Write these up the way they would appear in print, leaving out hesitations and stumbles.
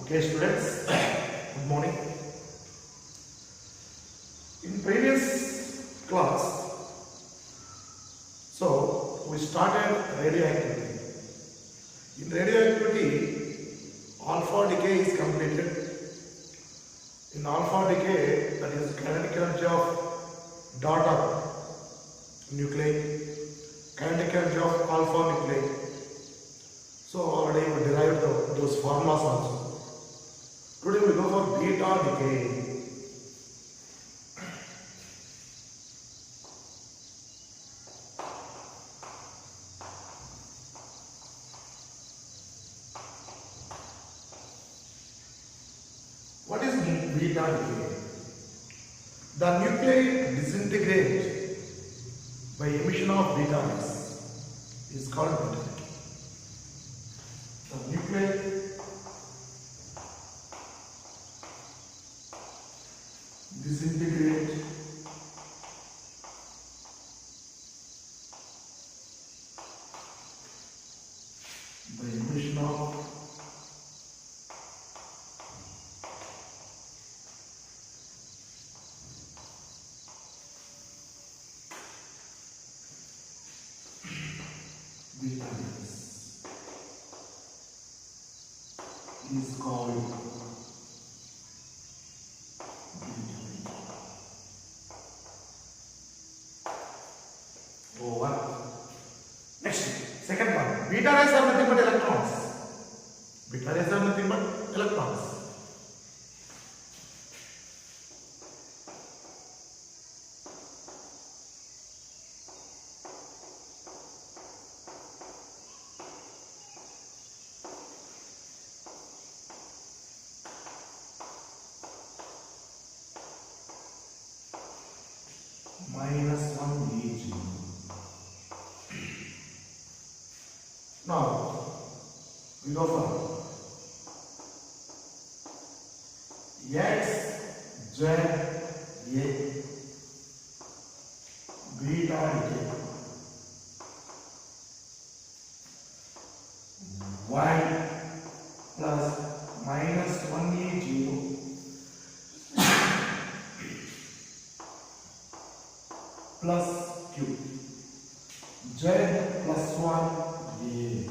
Okay, students, good morning. In previous class, so we started radioactivity. In radioactivity, alpha decay is completed. In alpha decay, that is kinetic energy of daughter nuclei, kinetic energy of alpha nuclei. So already we derived those formulas also. Today we go for beta decay. What is beta decay? The nuclei disintegrate by emission of beta rays is called beta decay. The nuclei disintegrate by emission of beta rays is called beta decay. Over. Next, second one. Beta rays are nothing but electrons. Beta rays are nothing but electrons. Minus 1 Eg. Now, we go for X, Z, A, beta decay, Y plus minus 1E0 plus Q, Z plus 1 A.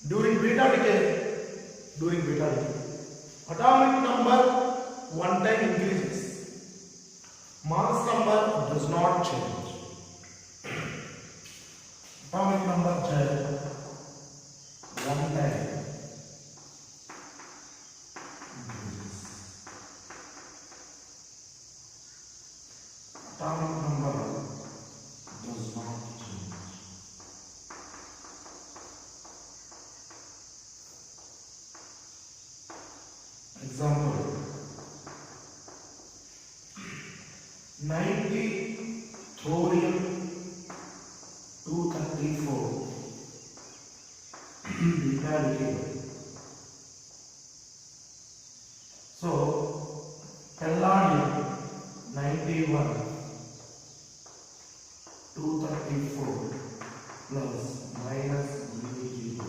During beta decay, atomic number one time increases, mass number does not change. Atomic number Z one time increases. Atomic number does not change. Example, 90 thorium 234 beta decay. So, tellurium 91 234 plus minus 0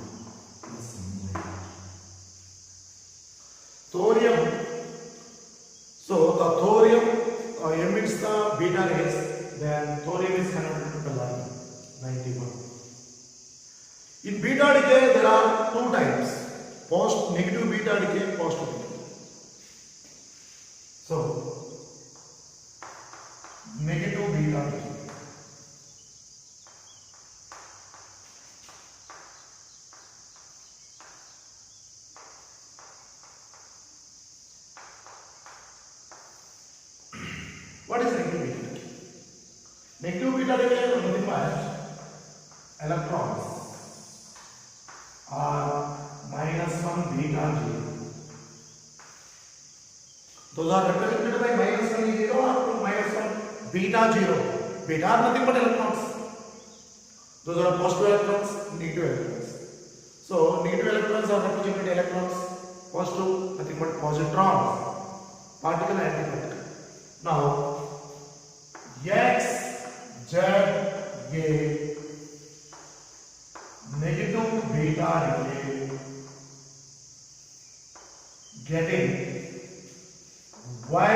plus 1. Thorium. So the thorium emits the beta rays, then thorium is converted to tellurium 91. In beta decay there are two types: post negative beta decay, positive beta. So negative beta decay. What is negative beta decay? Negative beta decay is nothing but electrons are minus 1 beta 0. Those are represented by minus 1 0 or minus 1 beta 0. Beta are nothing but electrons. Those are positive electrons, negative electrons. So negative electrons are represented by electrons, positive nothing but positrons, particle and antiparticle. Now X, Z, A, negative beta decay getting y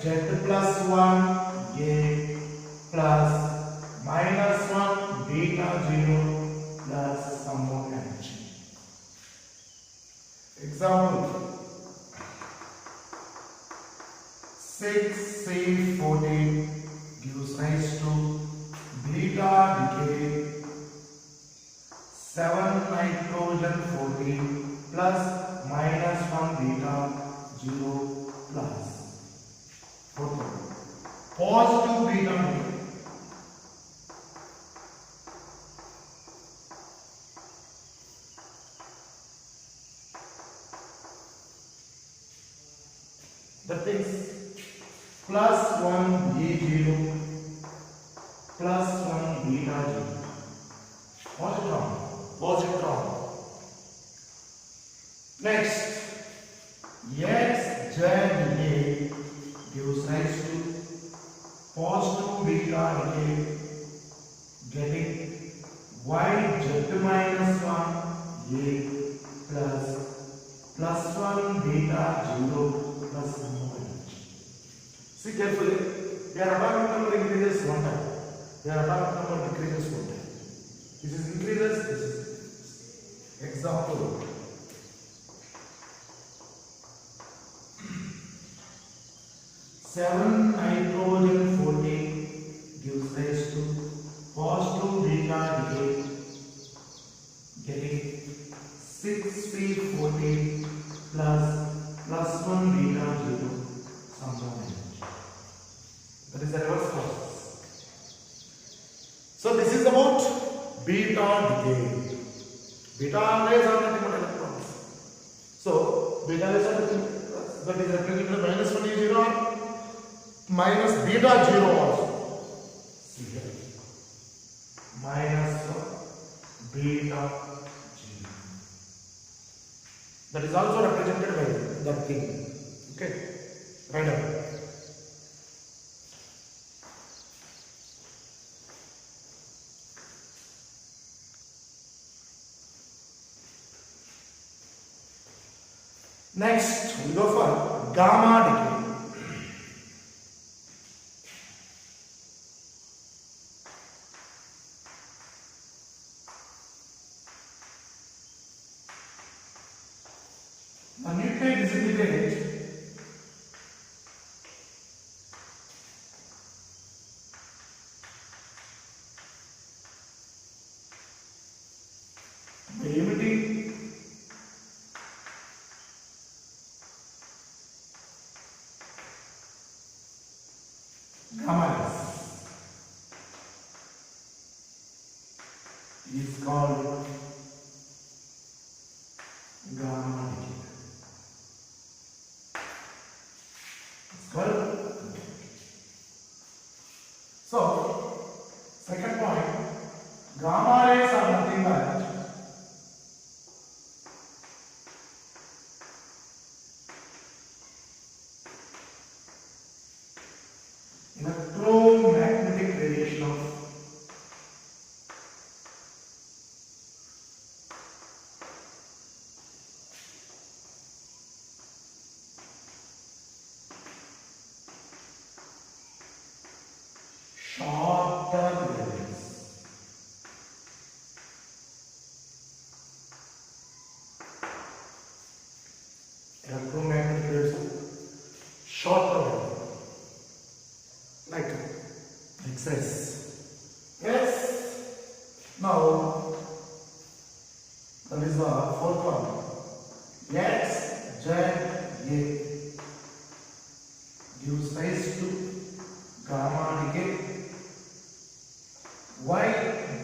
z plus 1 a plus minus 1 beta 0 plus some more energy. Example 6C14 gives rise to beta decay 7 nitrogen 14 plus minus 1 beta 0 plus 14. Positive beta decay. That is plus 1 E0 plus 1 beta 0. Positron. Positron. Next, X, Z, A gives rise to positive beta decay getting Y, Z minus 1 A plus 1 beta 0 plus 1. See carefully, their atomic number increases one time, their atomic number decreases one time. This is increases, this is example. 7 nitrogen 14 gives rise to positive beta decay getting 6P14 plus 1 beta 0 some more energy. That is the reverse process. So this is about beta decay. Beta rays are nothing but electrons. So beta rays are nothing, that is represented by minus 1 E0 or minus beta 0 also. See here. Minus 1 beta 0. That is also represented by that thing. Okay. Right up. Next, we go for gamma decay. The nuclide disintegrate by emitting gamma rays is called gamma decay. It's called. So, second point, gamma rays are nothing but electromagnetic radiation of shorter wavelengths. Electromagnetic waves of shorter wavelength. Like X-rays. Yes. Now, that is the fourth one. X, Z, A gives rise to gamma decay. Y,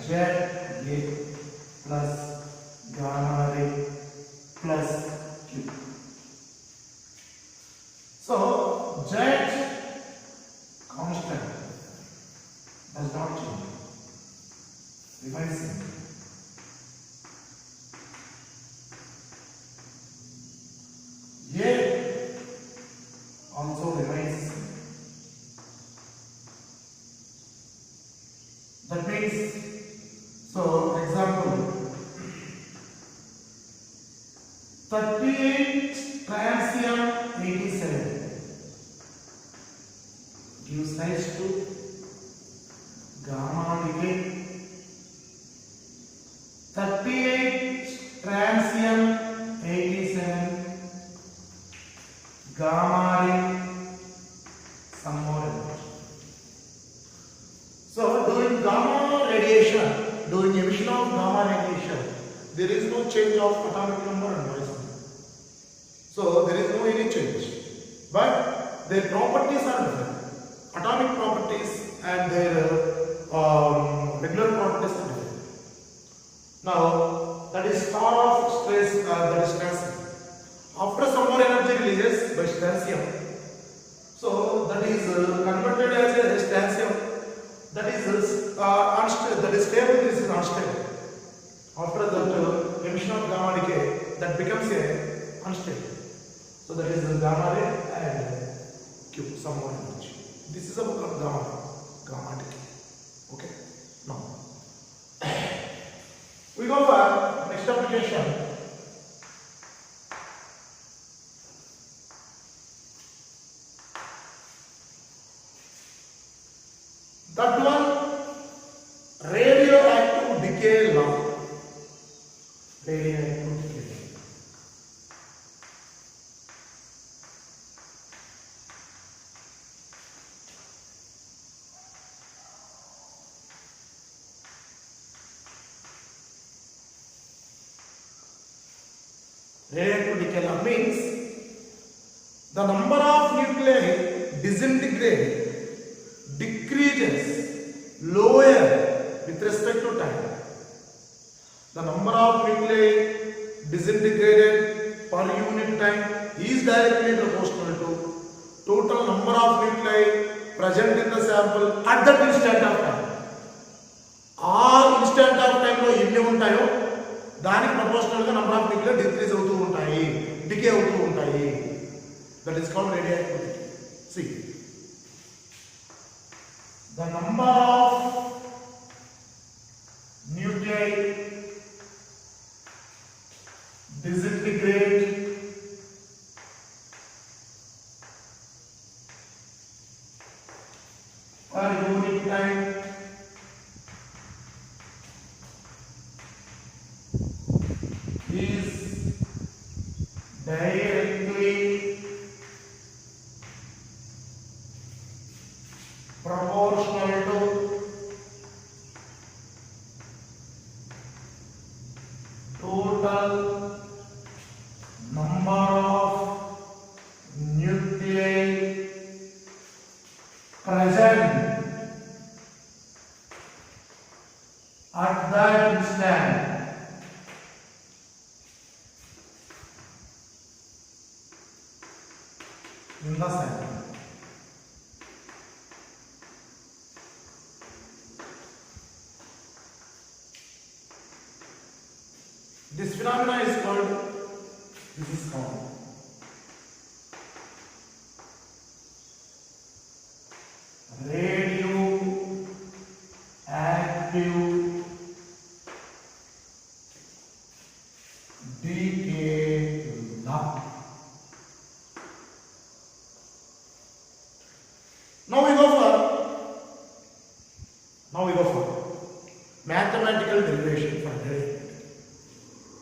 Z, A plus gamma ray plus Q. So, Z constant does not change. Remains same. A also remains same. That means, so example 38 trans there is no change of atomic number and mass number. So there is no any change, but their properties are different. Atomic properties and their regular properties are different. Now that is star of stress, that is strontium. After some more energy releases by strontium, so that is converted as a strontium. That is unstable. That is stable. This is unstable. After that emission of gamma decay, that becomes a unstable. So that is gamma ray and Q, some more energy. This is about gamma decay. Okay. Now we go for next application. That one, radioactive decay law. Radioactive decay. Radioactive decay law means the number of nuclei disintegrate decreases lower with respect to time. The number of nuclei disintegrated per unit time is directly proportional to total number of nuclei present in the sample at that instant of time. All instant of time lo enni untayo daniki proportional ga number of nuclei decrease avutu untayi, decay avutu untayi. That is called radioactive decay. See, the number of nuclei disintegrate per unit time is directly proportional to total number of nuclei present at that instant in the sample. This phenomena is called, this is called radioactive decay law. Now we go for mathematical derivation for radioactivity.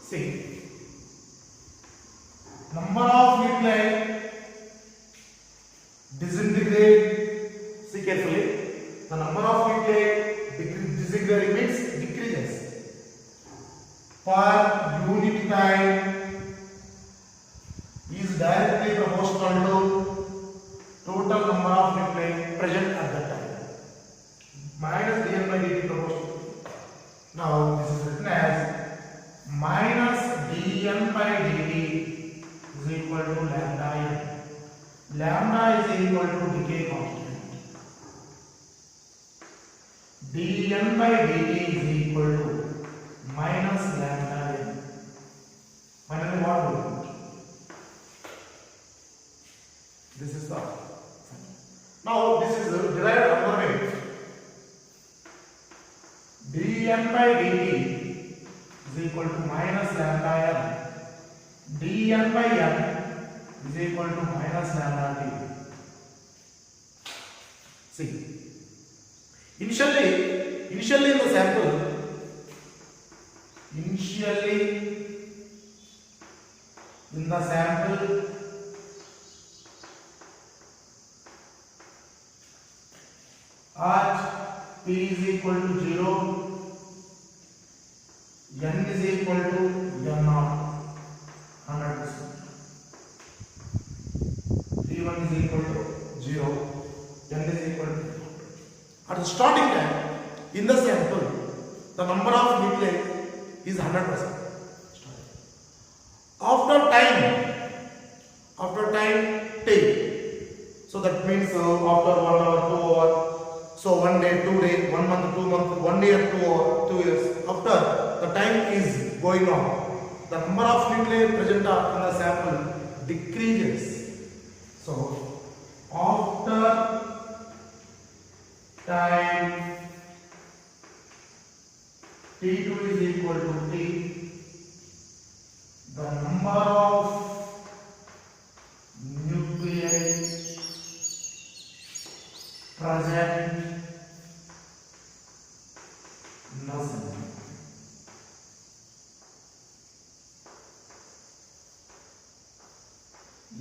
See, number of nuclei disintegrate. See carefully. The number of nuclei disintegrating means decreases per unit time is directly proportional to total number of nuclei present at that time minus dn by dt proportional. Now this is written as minus dn by dt is equal to lambda n. Lambda is equal to decay constant. dn by dt is equal to minus lambda n. Finally, what do we put? This is the. Now this is derived another way. dn by dt is equal to minus lambda n. dn by n is equal to minus lambda t. See, initially in the sample, at p is equal to 0, n is equal to the starting time in the sample, the number of nuclei is 100%. After time t, so that means after 1 hour, 2 hour, so 1 day, 2 day, 1 month, 2 months, 1 year, 2 years, after the time is going on, the number of nuclei present in the sample decreases. So after time t2 is equal to t, the number of nuclei present in the sample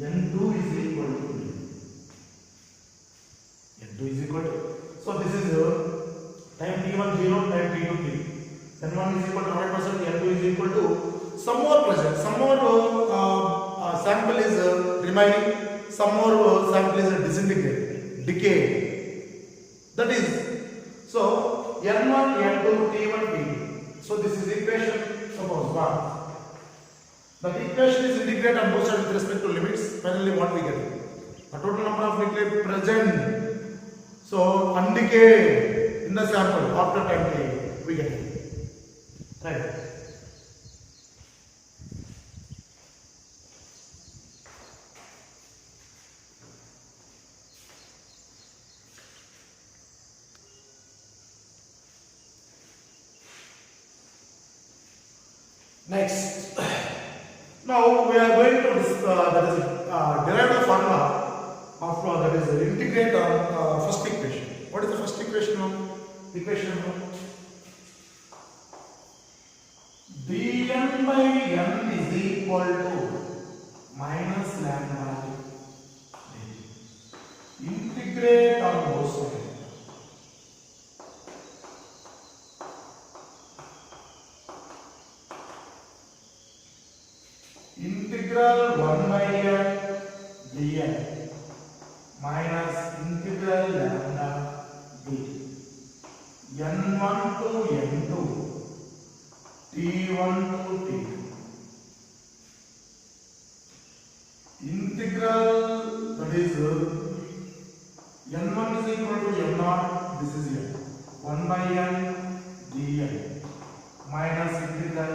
N2 is equal to N2 is equal to, so this is time t1 0, time t2 3. N1 is equal to 100%, N2 is equal to some more present, some more sample is remaining, some more sample is disintegrated, decay. That is, so N1, N2, T1, T2. So this is equation, suppose 1. The equation is integrated and boosted with respect to limits. Finally, what we get? The total number of nuclei present, so undecayed in the sample after time t, we get it. Right. Next, now we are going to derive the formula of that is integrate on first equation. What is the first equation of equation? dn by n is equal to minus lambda. Integrate on both sides. Integral 1 by n dn minus integral lambda dt. n1 to n2, t1 to t2. Integral, that is n1 is equal to n0, this is n. 1 by n dn minus integral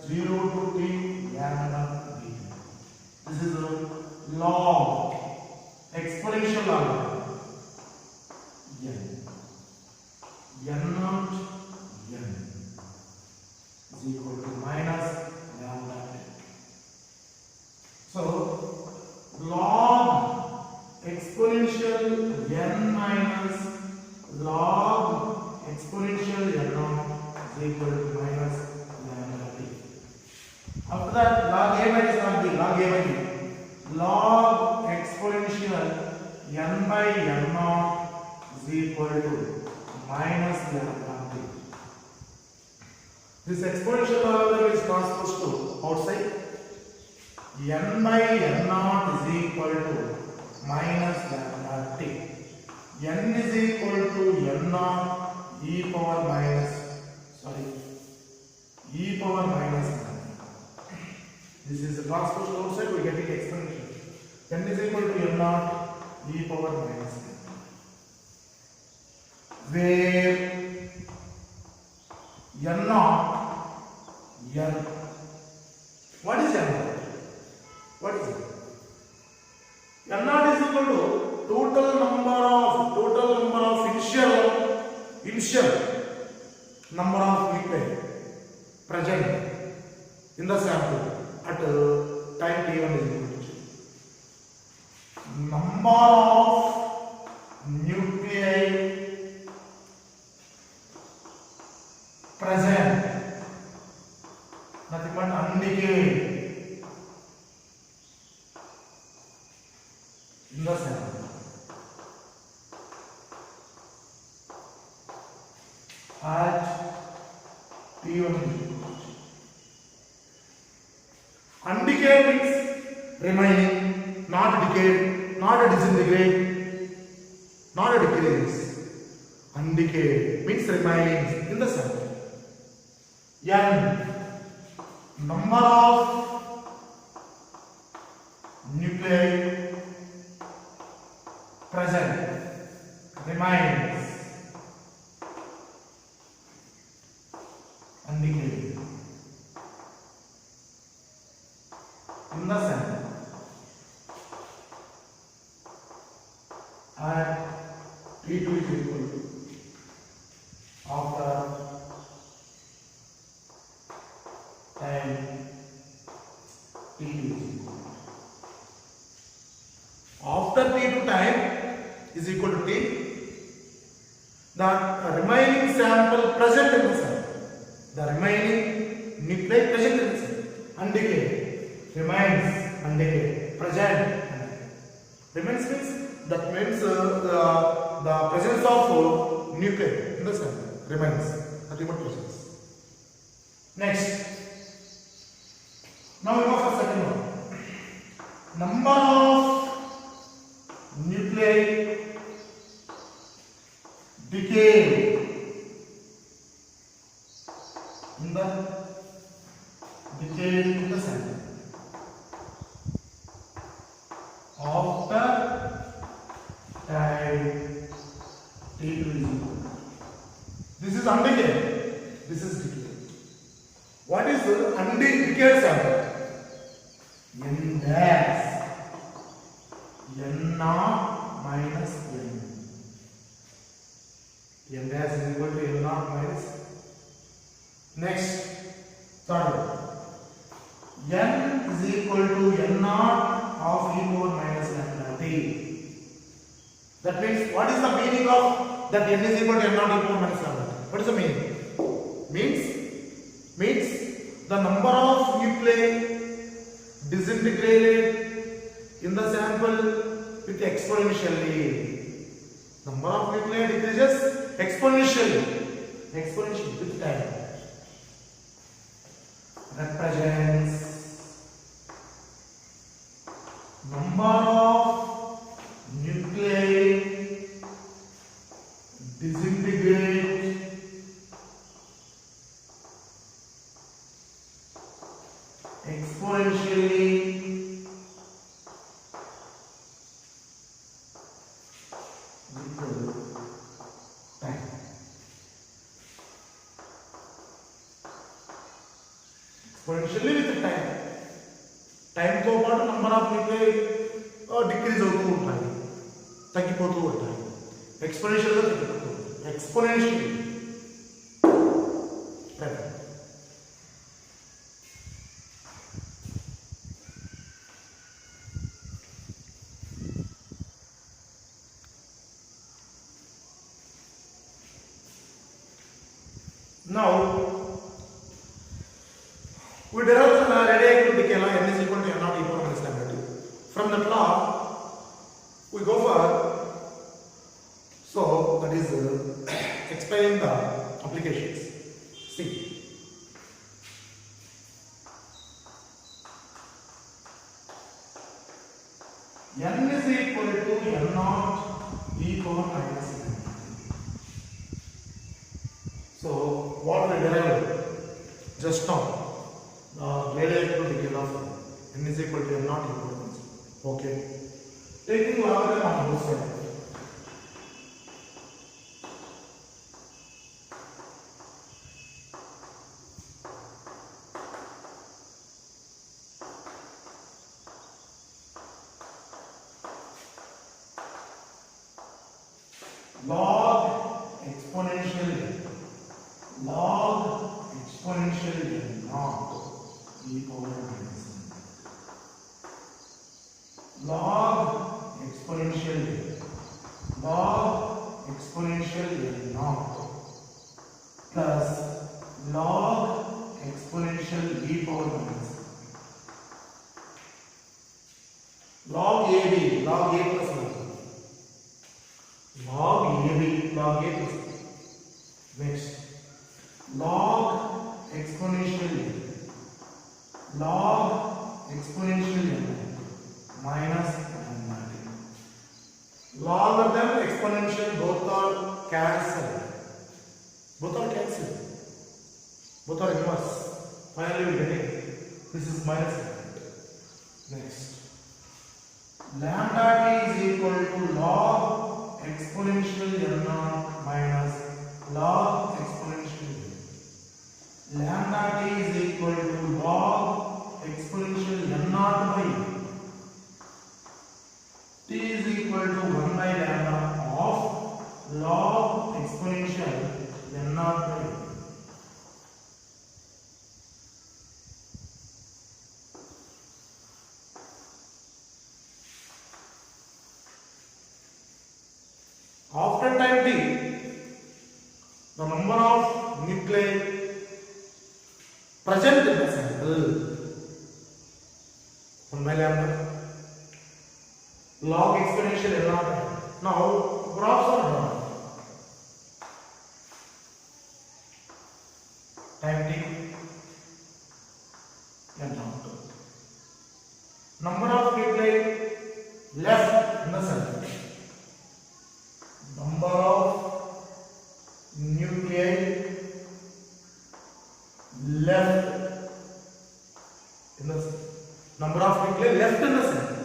0 to t lambda. This is a log, exponential log n. n0 n is equal to minus lambda. So log exponential n minus log exponential n0 is equal to minus lambda t. After that, log a minus log b, log a by b. Log exponential n by n0 is equal to minus lambda t. This exponential logarithm is transposed to outside. N by n0 is equal to minus lambda t. N is equal to n0 e power minus, e power minus. This is the transpose outside, we get it exponential. N is equal to n0 e power minus n. Where n0, n. What is n0? What is it? n0 is equal to total number of initial number of nuclei present in the sample at time t1 is equal to number of nuclei present, nothing but undecayed in the sample at t1 is equal to. Undecayed means remaining, not decayed, not disintegrate, not a decrease. undecayed means remains in the sample. N, number of nuclei present remains undecayed in the sample at T2 is equal to after time T2 is equal to. After T2 time is equal to T, the remaining sample present in the sample, the remaining nuclei present in the sample, undecayed, remains undecayed, present, remains means that means the presence of nuclei in the sample remains, the remote presence. Next, now we go for second one. Number of nuclei decay in the sample after time T2 is equal. This is undecayed. This is decayed. What is the undecayed sample? N dash N naught minus N. N dash is equal to N naught minus. Next, third one. N is equal to N naught of E power minus lambda T. That means, what is the meaning of that N is equal to N naught E power minus lambda T? What is the meaning? Means the number of nuclei disintegrated in the sample with exponentially. Number of nuclei decreases exponentially with time. Represents number of nuclei disintegrate exponentially with time. Exponentially with time. Time తో పాటు number of nuclei decrease అవుతూ ఉంటాయి, తగ్గిపోతూ ఉంటాయి. Exponentially గా తగ్గిపోతూ ఉంటాయి. Exponentially. Now, we derive the radioactive decay law N is equal to N naught E power minus lambda T. From that law, we go for, so that is explaining the applications. See, N is equal to N naught E power minus lambda. So, what we derived just now, the radioactive decay law N is equal to N naught E power minus. Okay. Taking logarithm on both sides. Log exponential N naught E power minus. Log exponential N naught plus log exponential E power minus. Log AB, log A plus 1. Log AB, log A plus 1. Next, log exponential N minus n. Log of them exponential both are cancelled. inverse. Finally we get it. This is minus. Next. Lambda t is equal to log exponential n0 minus log exponential n. Lambda t is equal to log exponential n0 by t is equal to 1 by lambda of log exponential n0 by. After time t, the number of nuclei present in the sample 1 by lambda log exponential n0. Now graphs are drawn. Time t n0. Number of nuclei left in the sample. Number of nuclei left in the number of nuclei left in the sample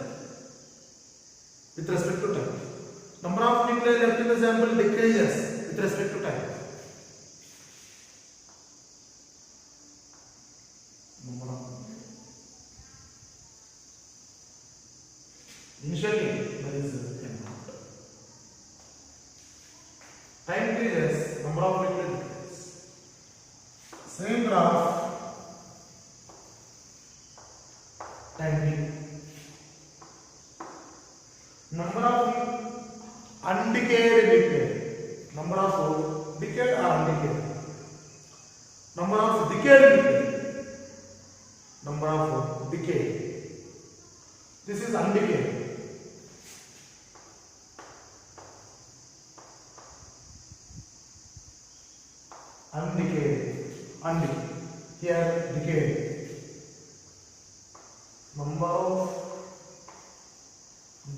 with respect to time. Number of nuclei left in the sample decreases with respect to time. Number of nuclei. Initially there is time decreases, number of nuclei decreases. Same graph, time t. Number of undecayed nuclei. Number of decayed or undecayed. Number of decayed nuclei. Number of decayed. This is undecayed. Undecayed, undecayed. Here decayed. Number of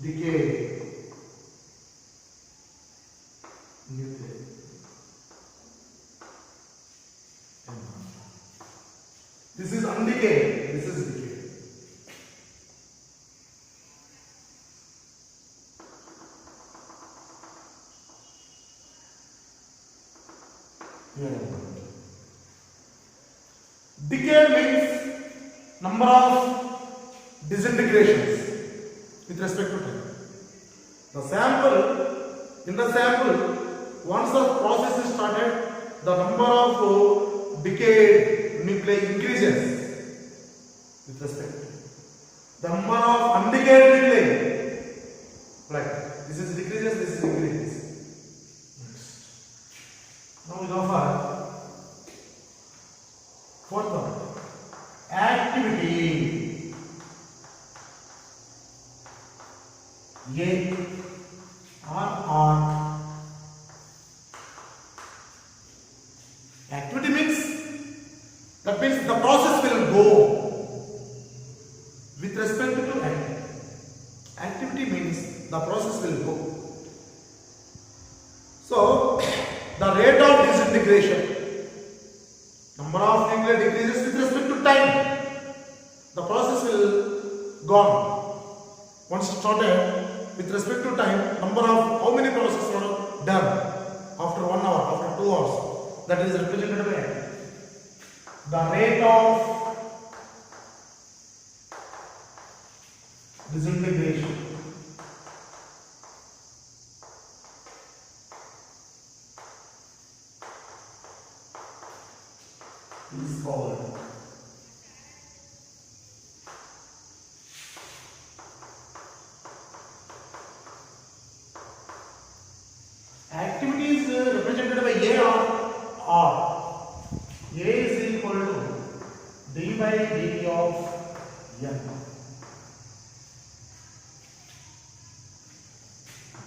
decayed nuclei. This is undecayed. This is decayed. Decay means number of disintegrations with respect to time. In the sample, once the process is started, the number of decayed nuclei increases with respect to time. The number of undecayed nuclei, like this is decreases, this is increases. Now we go for fourth one. Activity A or R. Activity means the process will go with respect to activity. Activity means the process will go. So the rate of disintegration, number of nuclei decreases with respect to time. The process will gone. Once started with respect to time, number of how many processes are done after 1 hour, after 2 hours. That is represented by the rate of disintegration. Is called activity is represented by A or R. A is equal to d by dt of n.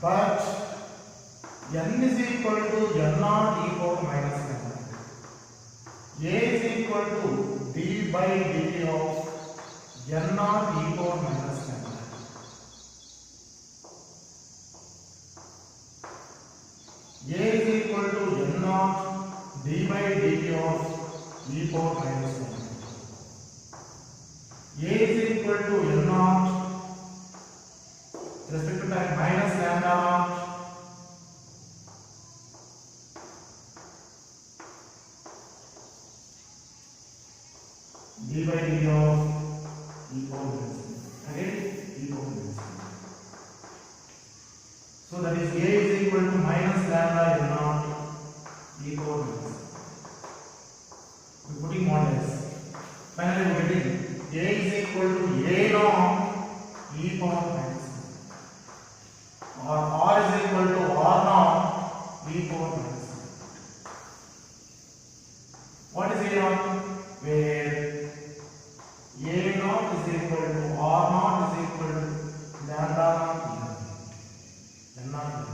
But n is equal to n naught e power minus n. A is equal to d by dt of n naught e power minus n. A is equal to n naught d by dt of e power minus 1. A is equal to N naught respect to time minus lambda naught d by d of e power minus 1. Again e power minus 1. So that is A is equal to minus lambda N naught e power minus 1. We are putting modulus. Finally we are getting A is equal to A naught e power minus 1 or R is equal to R naught e power minus 1. What is A naught? Where A naught is equal to R naught is equal to lambda naught N naught.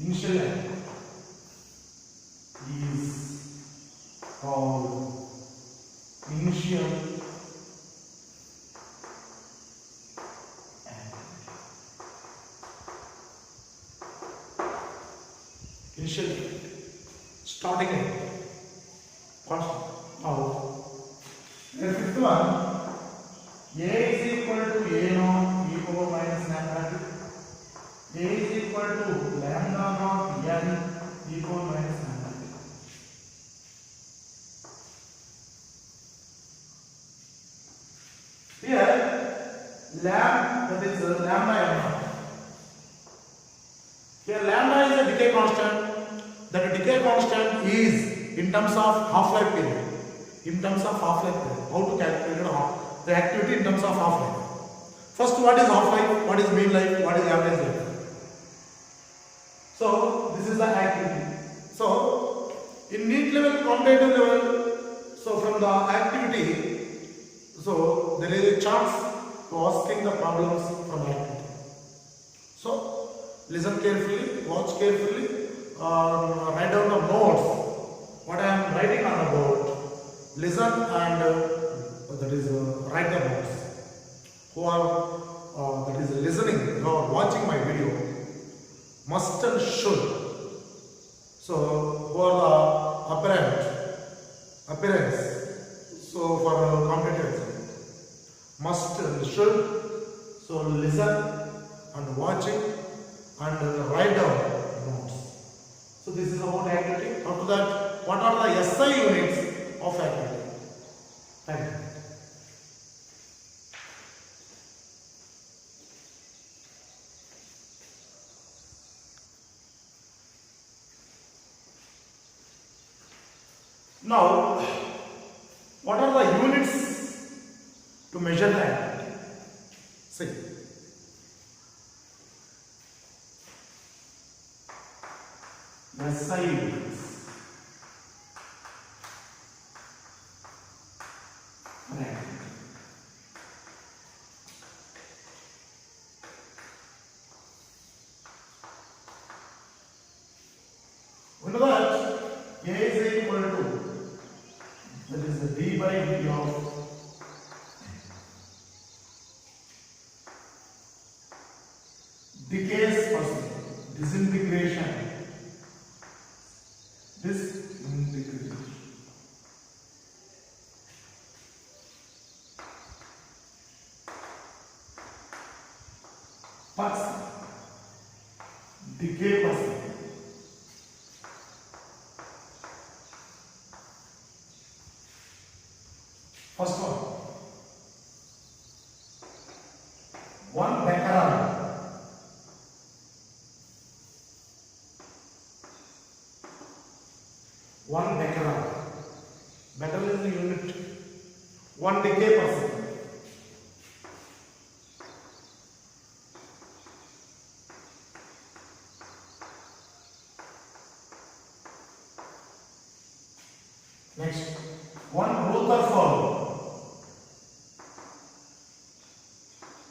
Initial angle is called initial angle. Initial starting angle. Constant. Now, the fifth one, A is equal to A naught e power minus lambda. A is equal to lambda naught n e power minus lambda. Here, that is lambda n naught. Here, lambda is a decay constant. That decay constant is in terms of half-life period. In terms of half-life period. How to calculate the activity in terms of half-life? First, what is half-life? What is mean life? What is average life? So this is the activity. So in NEET level, competitive level, so from the activity, so there is a chance to asking the problems from the activity. So listen carefully, watch carefully, write down the notes. What I am writing on the board, listen and that is write the notes. Who are that is listening, who are watching my video, must and should. So for the appearance, so for competitive exam, must and should. So listen and watching and write down notes. So this is about activity. After that, what are the SI units of activity? Thank you. Now, what are the units to measure the activity? See, SI units. We know that A is equal to, that is d by d of decays percent, disintegration. Percent, decay percent. First one becquerel. One becquerel. Becquerel is the unit. One decay percent. Next, one Rutherford.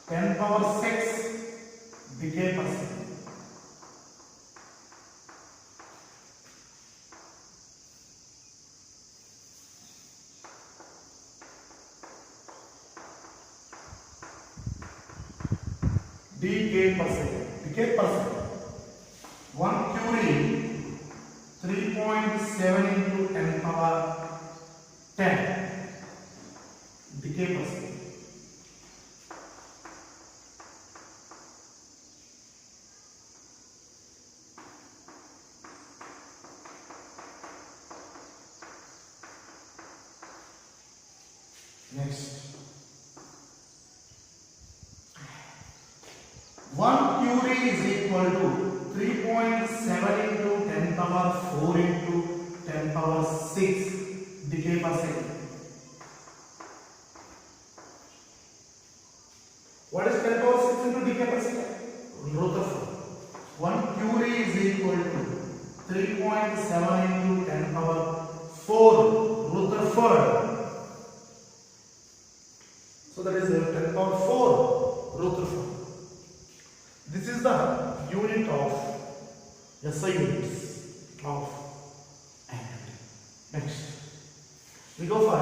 10 power 6 decay percent. D decay per second. Decay per second. 1 curie 3.7 into 10 power 10 decay per second. Next, 1 curie is equal to 3.7 into 10 power 4 into 10 power 6 decay per second. What is 10 power 6 into decay per second? Root of 4. 1 curie is equal to 3.7 into 10 power 4 root of 4. So that is 10 power 4 root of 4. This is the unit of SI units of activity. Next, we go for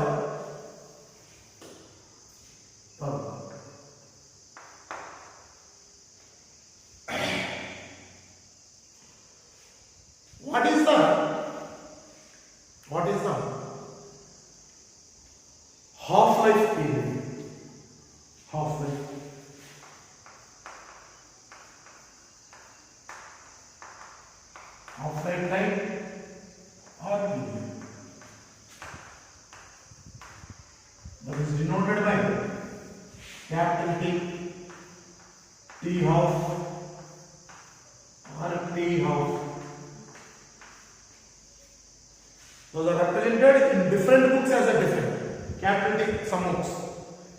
third part. What is the half-life period? Half-life. Half-life time or period. That is denoted by capital T, T half or T half. Those are represented in different books as a different. Capital T, some books.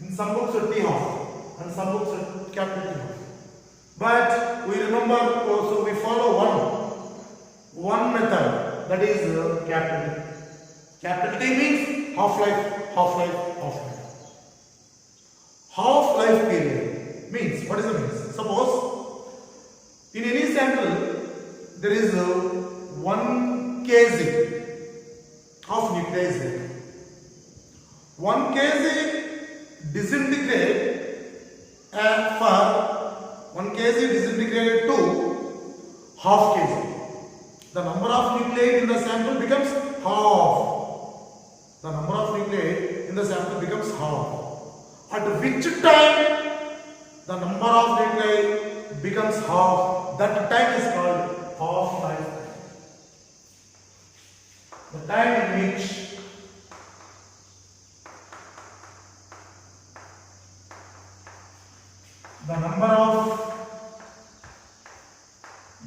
In some books are T half and some books are capital T half. But we remember also we follow one method, that is capital T. Capital T means half-life, half-life, half-life. Half-life period means, what is the means? Suppose in any sample there is 1 kg of nucleic acid. 1 kg disintegrate for 1 kg disintegrated to half kg. The number of nuclei in the sample becomes half. The number of nuclei in the sample becomes half. At which time the number of nuclei becomes half? That time is called half-life. The time in which the number of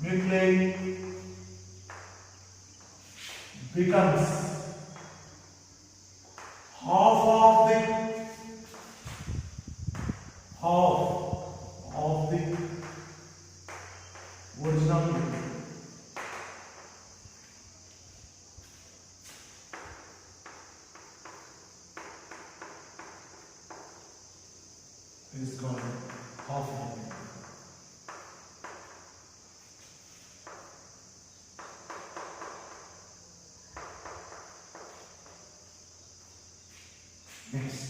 nuclei becomes half of the original nuclei. Is called half of it. Next,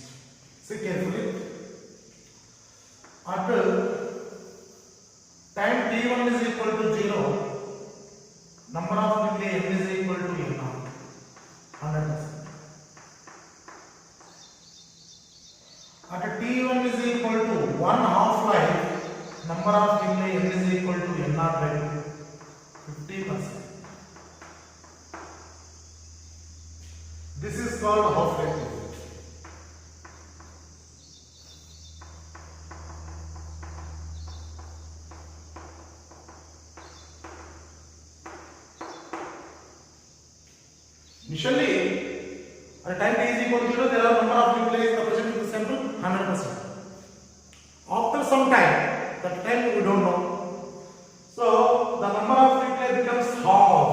see carefully. At time t1 is equal to 0, number of nuclei n is equal to n naught, 100%. At t1 is equal to 1 half-life, number of nuclei n is equal to n naught by 50%. This is called half-life period. Initially, at time t is equal to 0, there are number of nuclei present in the sample 100%. After some time, that time we don't know. So the number of nuclei becomes half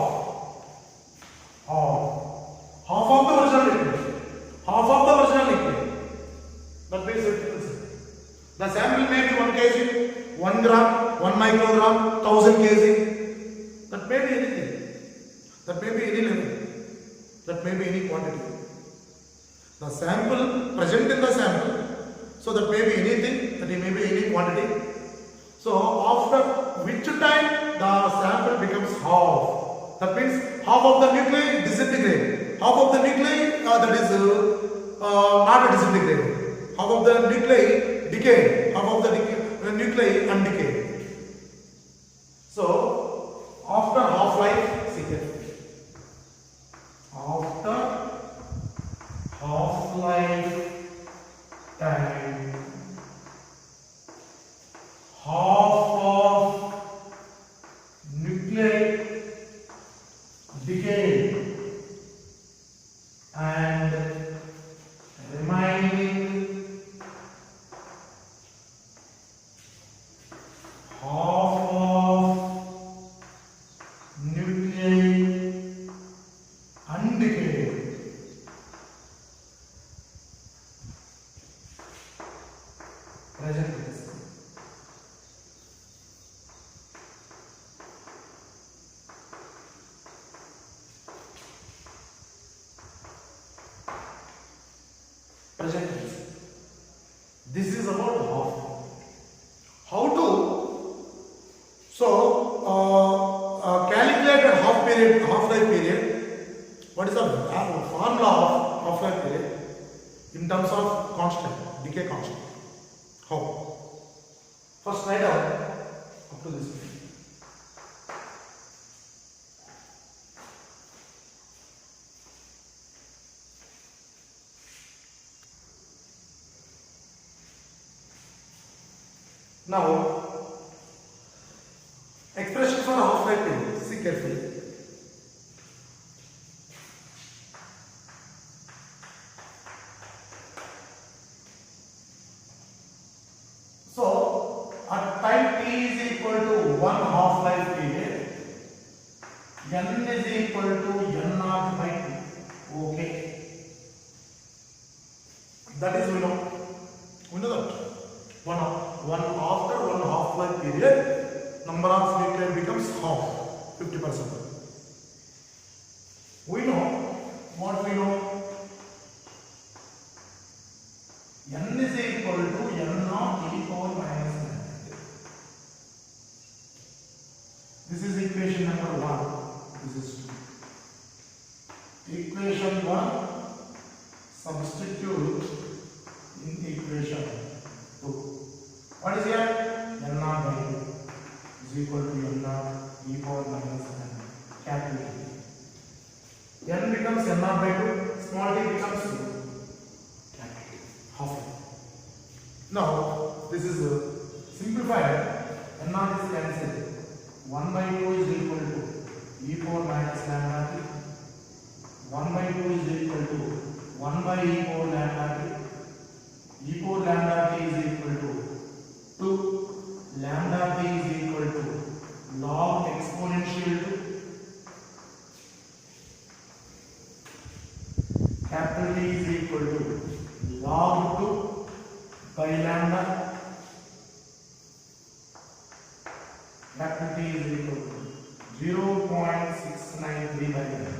of the original nuclei. Half of the original nuclei. That means 50%. The sample may be 1 kg, 1 gram, 1 microgram, 1000 kg. That may be anything. That may be any level. That may be any quantity. The sample present in the sample, so that may be anything, that may be any quantity. So after which time the sample becomes half? That means half of the nuclei disintegrate. Half of the nuclei that is not disintegrate. Half of the nuclei decay. Half of the nuclei undecayed. So after half-life, see here. After half-life time, half of nuclei decayed and remaining half of nuclei undecayed. Present tense. Present tense. This is about half. How to calculate a half-life period? What is the formula of half-life period in terms of constant, decay constant? How? First write down up to this point. Now, expression for half-life period. See carefully. So, at time t is equal to 1 half-life period, n is equal to n naught by 2. Okay. That is we know. We know that. One after one half-life period, number of nuclei becomes half, 50%. We know what we know. N is equal to n naught e power minus n. This is equation number 1. This is 2. Equation 1, substitute in equation 2. What is here? N naught by 2 is equal to n naught e power minus n. Capital T. N becomes n naught by 2, small t becomes capital half. Now, this is simplified. N naught is cancelled. 1 by 2 is equal to e power minus lambda t. 1 by 2 is equal to 1 by e power lambda t. E power lambda t is equal to 2. Lambda t is equal to log exponential 2. Capital T is equal to log 2 by lambda. Capital T is equal to 0.693 by lambda.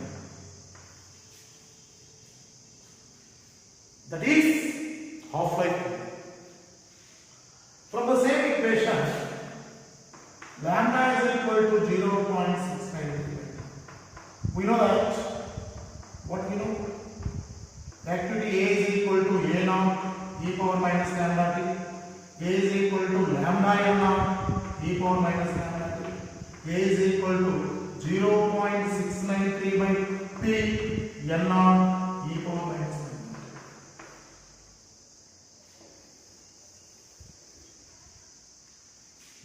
That is half-life. From the same equation, lambda is equal to 0.693. We know that. What we know? Activity A is equal to A naught e power minus lambda t. A is equal to lambda n naught e power minus lambda t. A is equal to 0.693 by t n naught e power minus lambda t.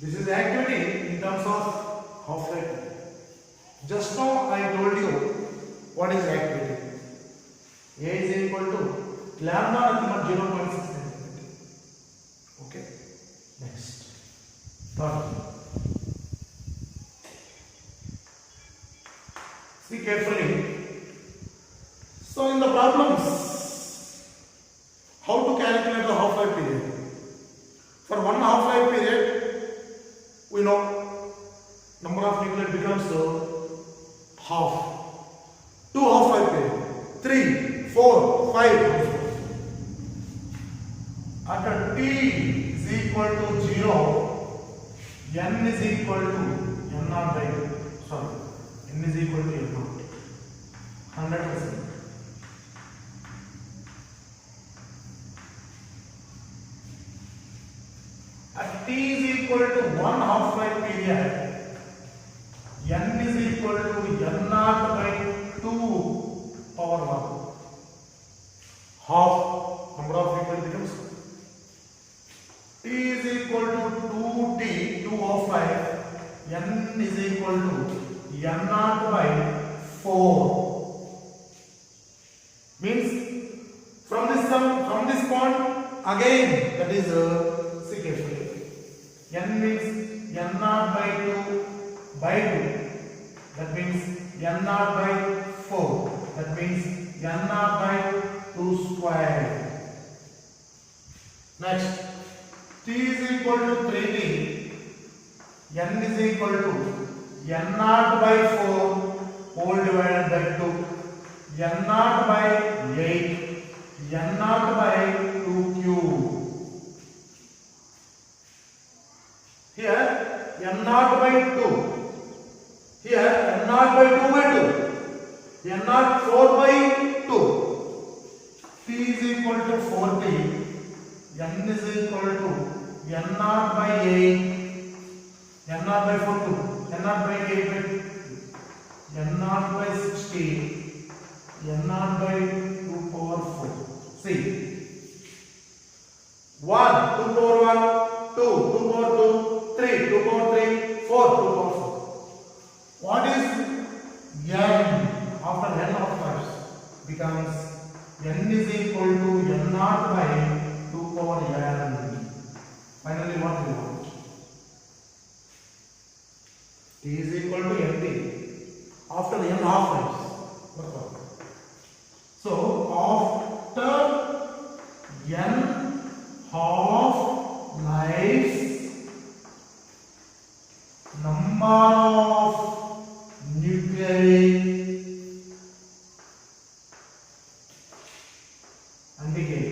This is activity in terms of half-life. Just now I told you what is activity. A is equal to lambda nothing but 0.693. Okay. Next. Third. See carefully. So in the problems, how to calculate the half-life period? For one half-life period, we know number of nuclei becomes half. 2 half-life period. 3, 4, 5. At t is equal to 0, n is equal to n naught by 2. Sorry, n is equal to n naught. 100%. At t is equal to 1 half-life period, n is equal to n naught by 2 power 1. Half number of people becomes t is equal to 2t, 2 half-life, n is equal to n naught by 4. Means from this point again, that is carefully. N means n naught by 2 by 2. That means n naught by 4. That means n naught by 2 square. Next, t is equal to 3t. N is equal to n naught by 4 whole divided by 2. N naught by 8. N naught by 2 cube. Here n naught by 2. Here n naught by 2 by 2. N naught 4 by 2. T is equal to 4t. N is equal to n naught by 8. N naught by 4 2. N naught by 8 by 2. N naught by 16. N naught by 2 power 4. See. 1, 2 power 1, 2, 2 power 2, 3, 2 power 3, 4, 2 power 4. What is n after n of times? Becomes n is equal to n naught by 2 power n. Finally, what we want? T is equal to nt after n half times. So, after n half lives, number of nuclei and decay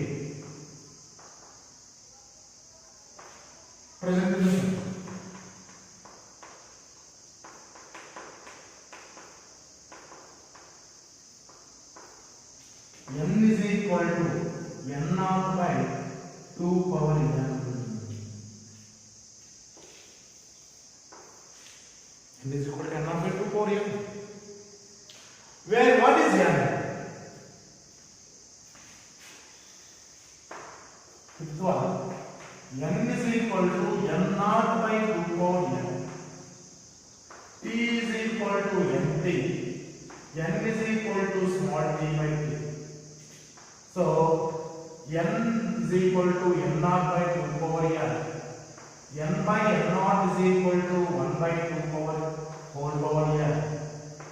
present in the cell. N is equal to n naught by 2 power n. N is equal to n naught by 2 power n. Where what is n? Fifth one. N is equal to n naught by 2 power n. T is equal to nt. N is equal to small t by t. So, n is equal to n naught by 2 power n. N by n naught is equal to 1 by 2 power whole power n.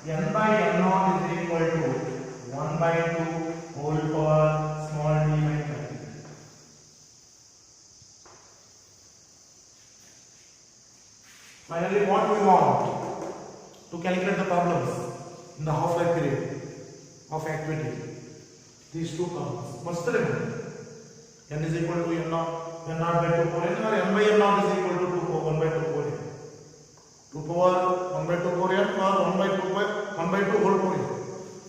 N by n naught is equal to 1 by 2 whole power small t by t. Finally, what we want to calculate the problems in the half-life period of activity? These two terms must remember. N is equal to n naught by 2 power n, or n by n naught is equal to 1 by 2 power n. 2 power 1 by 2 power n or 1 by 2 by 1 by 2 whole power n.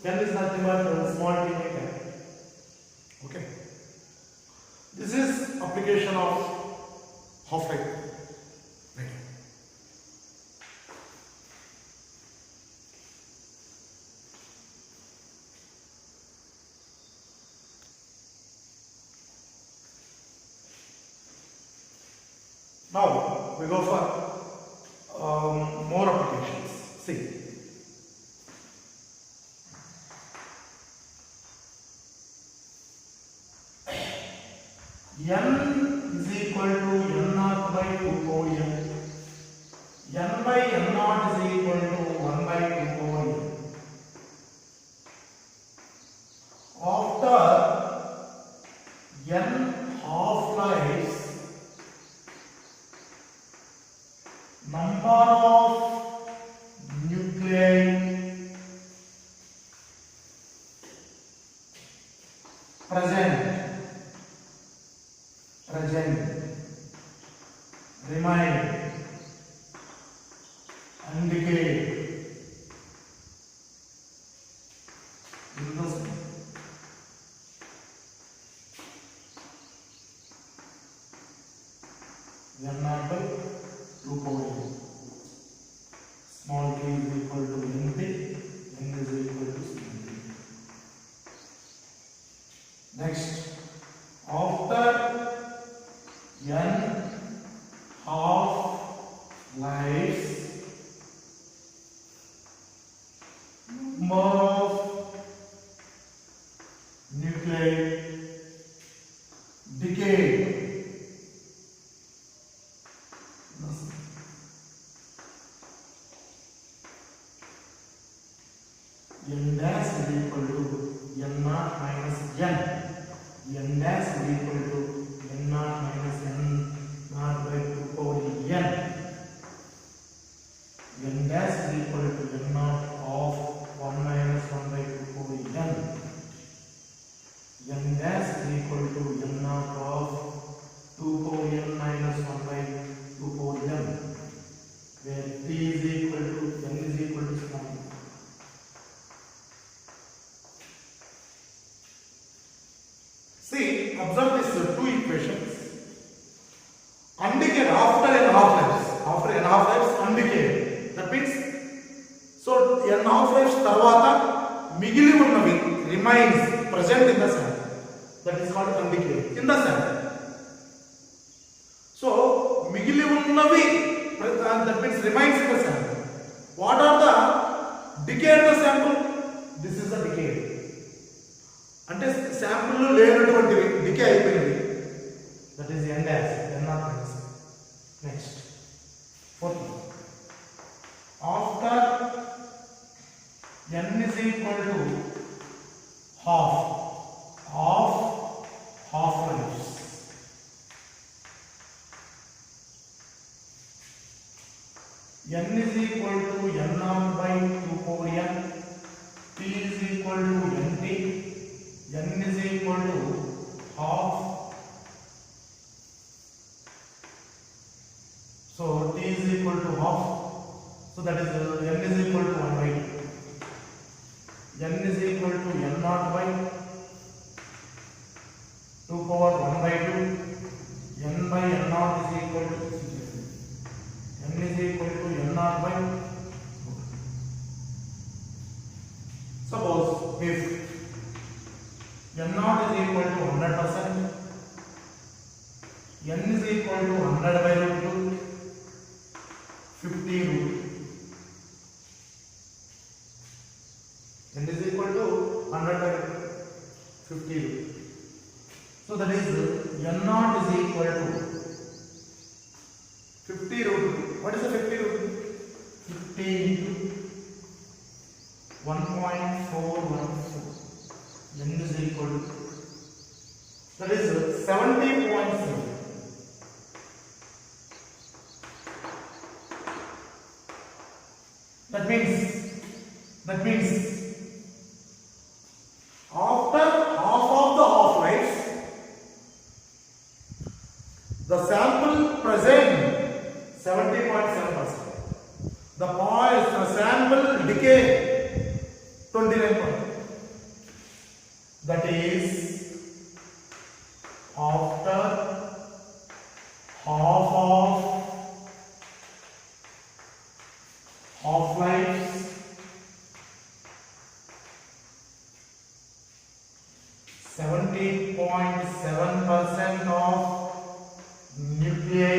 N is nothing but small t by n. Okay. This is application of half-life. Now we go for more applications. See, n is equal to n naught by 2 power n. N by n naught is equal to 1 by 2 power n. After n half-lives, number of nuclei present remain undecayed. In the cell. N naught by 2 power n. Small k is equal to np, n is equal to cp. Next, after n half lives, number of nuclei decay. N dash is equal to n naught minus n. N dash is equal to n naught minus n naught by 2 power n. N dash is equal to n naught of 1 minus 1 by 2 power n. N dash is equal to n naught of 2 power n minus 1 by 2 power n, where t is equal to n is equal to small. See, observe these two equations. Undecayed after n half lives. After n half lives, undecayed. That means, so n half lives tarvata migili unnavi remains present in the cell. That is called undecayed in the cell. So migili unnavi, that means remains in the cell. What are the decayed the sample? This is the decayed. అంటే sample లేనటువంటివి decay అయిపోయినవి, that is n dash, n naught minus. Next 40, after n is equal to half of half lives, n is equal to n naught by 2 power n, t is equal to nt, n is equal to half, so t is equal to half, so that is n is equal to 1 by 2, n is equal to n naught by 2 power 1 by 2, n by n naught is equal to n is equal to n naught by 2. Suppose if n naught is equal to 100%, n is equal to 100 by root 2, 50 root. N is equal to 100 by 50 root. So that is n naught is equal to 50 root 2. What is the 50 root 2? 50 into 1.414. N is equal to, that is 70.7. That means after half of the half lives, the sample present 70.7%. The sample decay 29%. That is after half of half lives, 70.7% of nuclei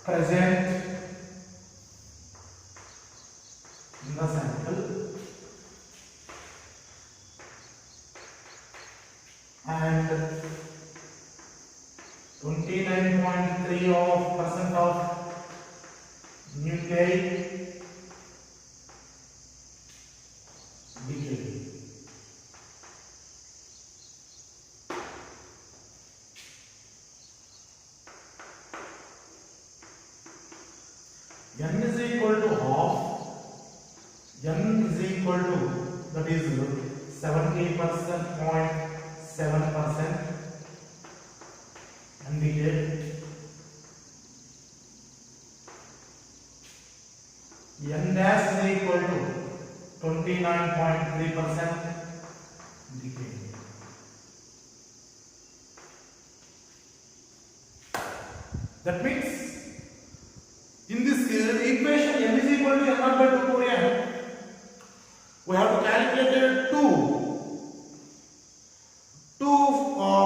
present in the sample, and 29.3% of nuclei decay. N is equal to half, n is equal to, that is 70.7% and decay. N dash is equal to 29.3% decay. That means in this equation n is equal to n naught by 2 power n, we have to calculate two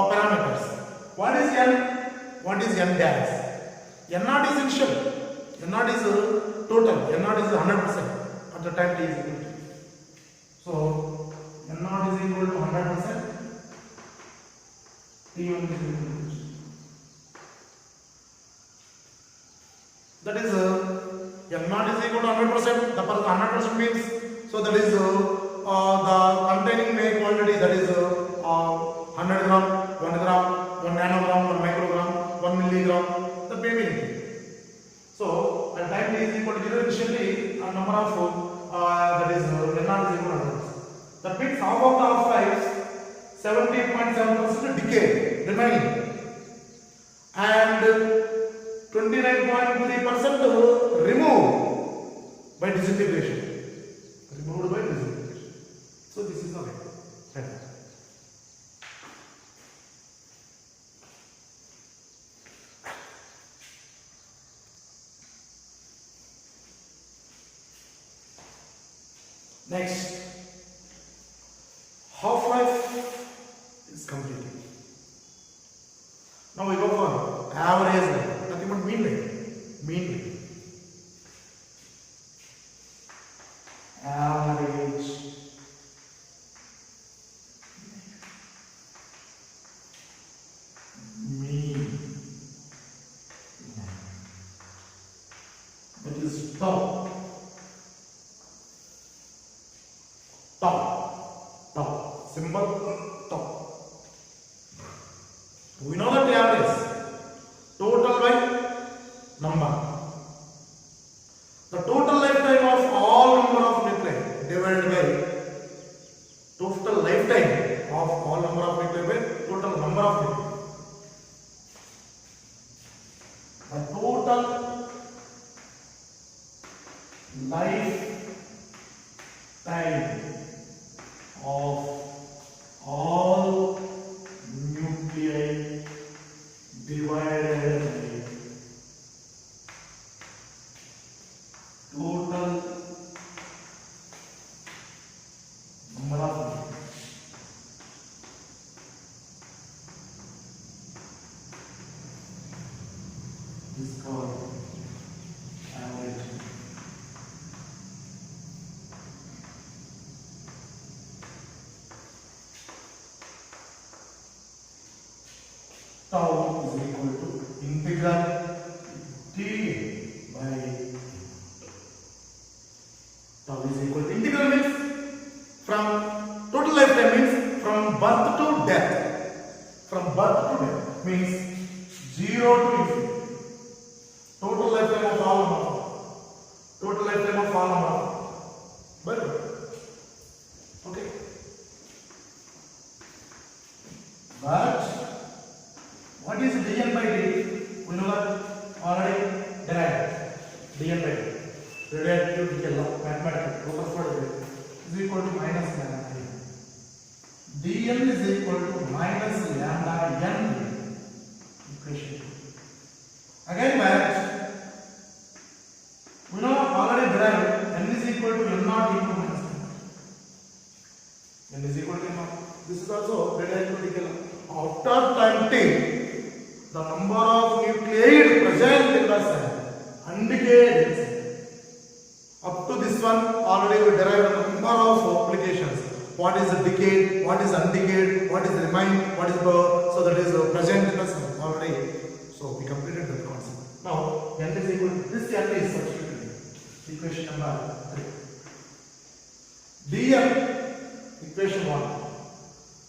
parameters. What is n? What is n dash? N naught is initial. N naught is total. N naught is 100% at the time t is equal to. So n naught is equal to 100%. T1 is equal to. That is n naught is equal to 100%. The 100% means, so that is the containing make quantity, that is 100 gram, 1 gram, 1 nanogram, 1 microgram, 1 milligram, the baby. So at time t is equal to 0, initially a number of that is n naught is equal to 100%. That means half of the half-life 70.7% decay remaining, and 29.3% removed by disintegration. Removed by disintegration. So this is the way. Next, half-life is completed. Now we go for average life. Nothing but mean life. Mean life. Average. Mean. That is tau. Tau. Symbol tau. We know that the average. Total by number. The total lifetime of all number of nuclei divided by total lifetime of all number of nuclei by total number of nuclei. The total lifetime of all nuclei divided by total number of nuclei is called average. Tau is equal to integral T by tau is equal to integral means from total lifetime means from birth to death. From birth to death means 0 to infinity. Total lifetime of all number. Total lifetime of all number. But okay. But what is dn by dt? We know that already derived. dn by dt. Radioactive decay law, mathematical, Rutherford is equal to minus lambda n. dn is equal to minus lambda n equation. Again, match. We know already derived n is equal to n naught into minus n is equal to n naught. This is also radioactive decay law. After time t, the number of nuclei present in the cell, undecayed cell. Up to this one, already we derived a number of applications. What is decayed, what is undecayed, what is remain, what is so that is present in the cell already. So we completed that concept. Now n is equal to this n is substituted. Equation number 3. dn equation 1.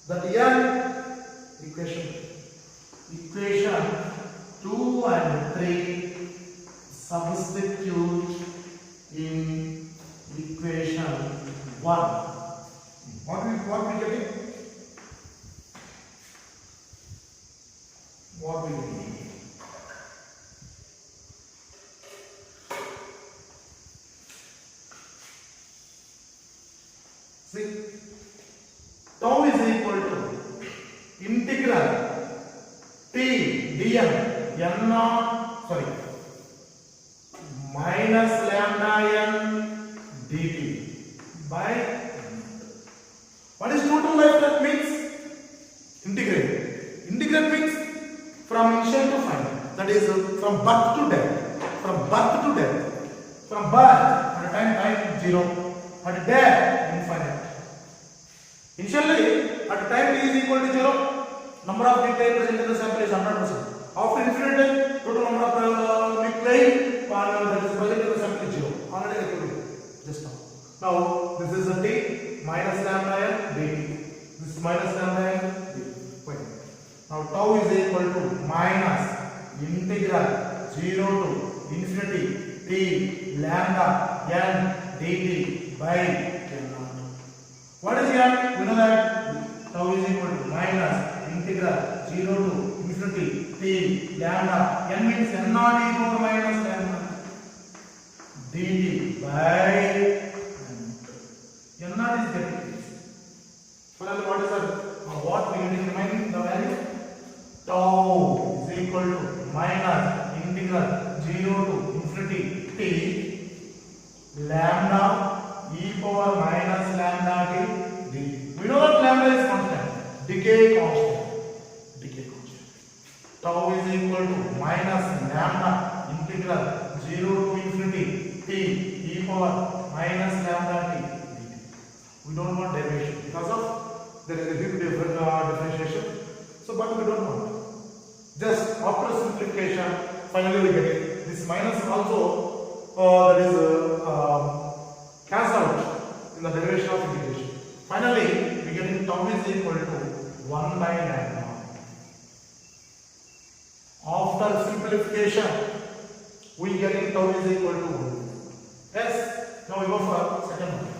That n equation 2 and 3 substitute in equation 1. What we getting? What we getting? See, tau is equal to integral t dm n naught, sorry, minus lambda n dt by, what is total life? That means integrate. Integrate means from initial to final. That is from birth to death. From birth to death. From birth at time 0, at death infinite. Initially at time t is equal to 0, number of nuclei present in the sample is 100%. After infinite time, total number of nuclei that is present in the sample is 0. Already I told you just now. Now this is a t minus lambda n dt. This is minus lambda n dt. Wait. Now tau is equal to minus integral 0 to infinity t lambda n dt by n naught. What is here? We know that tau is equal to minus integral 0 to infinity t lambda n means n naught e power minus lambda dt by n naught is getting this. Finally, what is that? What we need to remind the value? Tau is equal to minus integral 0 to infinity t lambda e power minus lambda t dt. We know that lambda is constant, decay constant. Tau is equal to minus lambda integral 0 to infinity t e power minus lambda t dt. We don't want derivation because of there is a big differentiation. So, but we don't want. Just after simplification, finally we get it. This minus also that is cancelled out in the derivation of integration. Finally, we get tau is equal to 1 by lambda. After simplification, we get tau is equal to 1. Yes. Now we go for second one.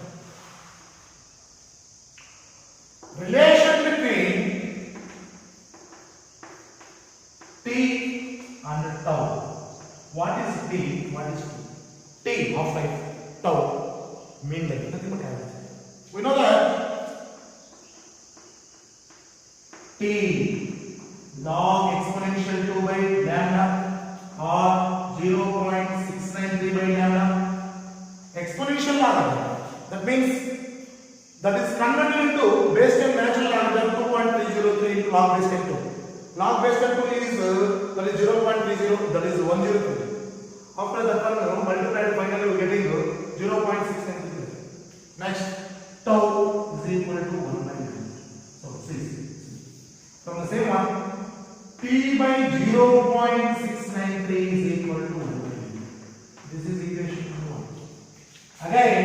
Relation between t and tau. What is t? What is t? T of life, tau, mean life. Nothing but average. We know that t log exponential 2 by lambda or 0.693 by lambda. Exponential log. That means that is converted into base 10 natural logarithm 2.303 into log base 10 2. Log base 10 2 is that is 0.30, that is 103. After that one multiplied finally we getting 0.693. Next, tau is equal to 1 by 9. So see. From the same one, t by 0.693 is equal to 1 by 9. This is equation number 1. Again,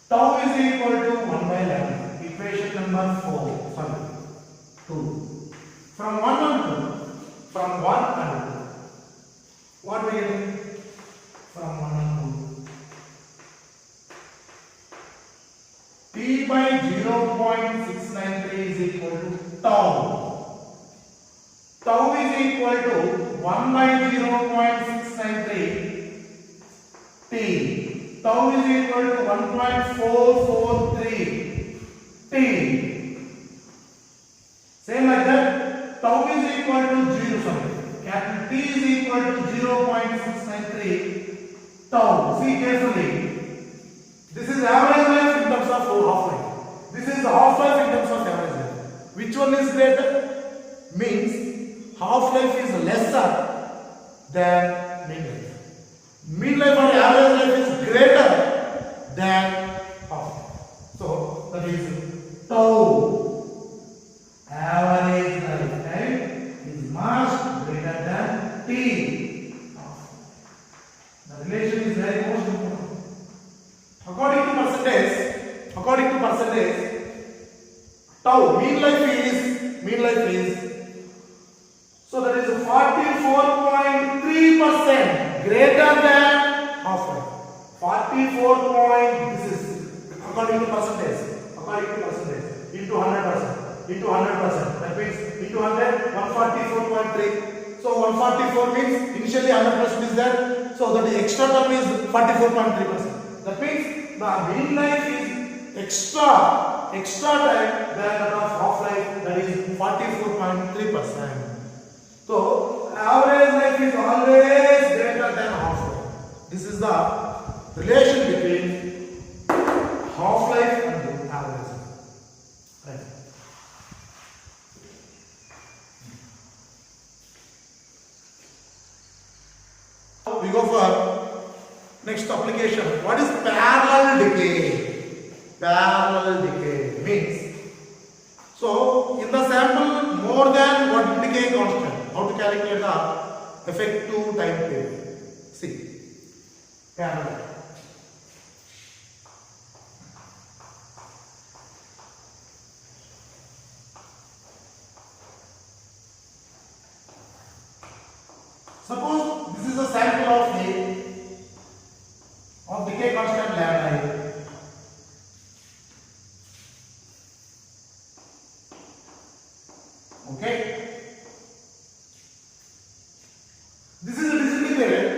tau is equal to 1 by 11. Equation number 4. Sorry, 2. From 1 and 2. From 1 and 2. What we get? From 1 and 2. T by 0.693 is equal to tau. Tau is equal to 1 by 0.693 T. Tau is equal to 1.443 T. Same like that. Tau is equal to 0. Sorry. Capital T is equal to 0.693 tau. See carefully. This is average life in terms of half-life. This is the half-life in terms of average life. Which one is greater? Means half-life is lesser than mean life. Mean life or average life is greater than half-life. So that is tau. Average lifetime is much greater than T. The relation is very most important. According to percentage, tau mean life is so that is 44.3% greater than half life. 44 point. This is according to percentage. Into 100%. Into 100%. That means into 100, 144.3. So 144 means initially 100% is there. So that the extra term is 44.3%. That means the mean life is extra time than that of half-life, that is 44.3%. So average life is always greater than half-life. This is the relation between half-life and average life. Right. We go for next application. What is parallel decay? Parallel decay means, so in the sample more than one decay constant. How to calculate the effective time period? See, parallel. Suppose this is a sample of A of decay constant lambda A. Okay. This is a disintegrated